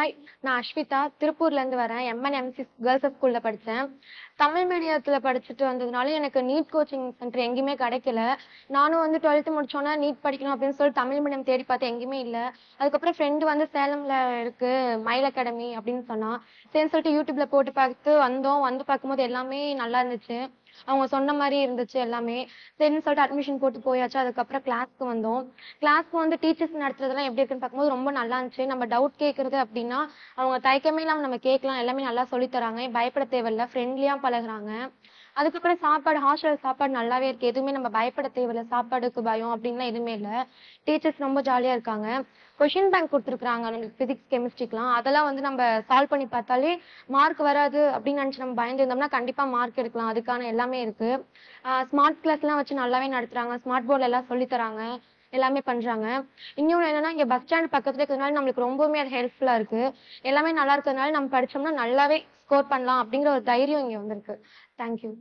Hi, நான் அஷ்விதா திருப்பூர்லேருந்து வரேன். எம்என்எம்சி கேர்ள்ஸ் ஸ்கூலில் படித்தேன். தமிழ் மீடியத்தில் படிச்சுட்டு வந்ததுனால எனக்கு நீட் கோச்சிங் சென்டர் எங்கேயுமே கிடைக்கல. நானும் 12th முடிச்சோன்னே நீட் படிக்கணும் அப்படின்னு சொல்லி தமிழ் மீடியம் தேடி பார்த்தேன், எங்கேயுமே இல்லை. அதுக்கப்புறம் ஃப்ரெண்டு சேலமில் இருக்கு மயில் அகாடமி அப்படின்னு சொன்னான். சரின்னு சொல்லிட்டு யூடியூப்ல போட்டு பார்த்து வந்து பார்க்கும்போது எல்லாமே நல்லா இருந்துச்சு. அவங்க சொன்ன மாதிரி இருந்துச்சு எல்லாமே. சரின்னு சொல்லிட்டு அட்மிஷன் போட்டு போயாச்சு. அதுக்கப்புறம் கிளாஸ்க்கு வந்தோம். கிளாஸ்க்கு டீச்சர்ஸ் நடத்துறதெல்லாம் எப்படி இருக்குன்னு பார்க்கும்போது ரொம்ப நல்லா இருந்துச்சு. நம்ம டவுட் கேட்கறது அப்படின்னா அவங்க தயக்கமே இல்லாம நம்ம கேட்கலாம். எல்லாமே நல்லா சொல்லி தராங்க. பயப்பட தேவையில்ல. ஃப்ரெண்ட்லியா பழகுறாங்க. அதுக்கப்புறம் சாப்பாடு, ஹாஸ்டல் சாப்பாடு நல்லாவே இருக்கு. எதுவுமே நம்ம பயப்பட தேவையில்ல. சாப்பாடுக்கு பயம் அப்படின்லாம் எதுவுமே இல்லை. டீச்சர்ஸ் ரொம்ப ஜாலியா இருக்காங்க. கொஷின் பேங்க் கொடுத்துருக்காங்க நமக்கு பிசிக்ஸ் கெமிஸ்ட்ரிக்கெலாம். அதெல்லாம் நம்ம சால்வ் பண்ணி பார்த்தாலே மார்க் வராது அப்படின்னு நினச்சி நம்ம பயந்துருந்தோம்னா கண்டிப்பா மார்க் எடுக்கலாம். அதுக்கான எல்லாமே இருக்கு. ஸ்மார்ட் கிளாஸ்லாம் வச்சு நல்லாவே நடத்துறாங்க. ஸ்மார்ட் போர்டில் எல்லாம் சொல்லி தராங்க. எல்லாமே பண்றாங்க. இன்னொன்று என்னன்னா, இங்க பஸ் ஸ்டாண்ட் பக்கத்துல இருக்கிறதுனால நம்மளுக்கு ரொம்பவுமே அது ஹெல்ப்ஃபுல்லா இருக்கு. எல்லாமே நல்லா இருக்கிறதுனால நம்ம படிச்சோம்னா நல்லாவே ஸ்கோர் பண்ணலாம் அப்படிங்கிற ஒரு தைரியம் இங்க வந்திருக்கு. தேங்க்யூ.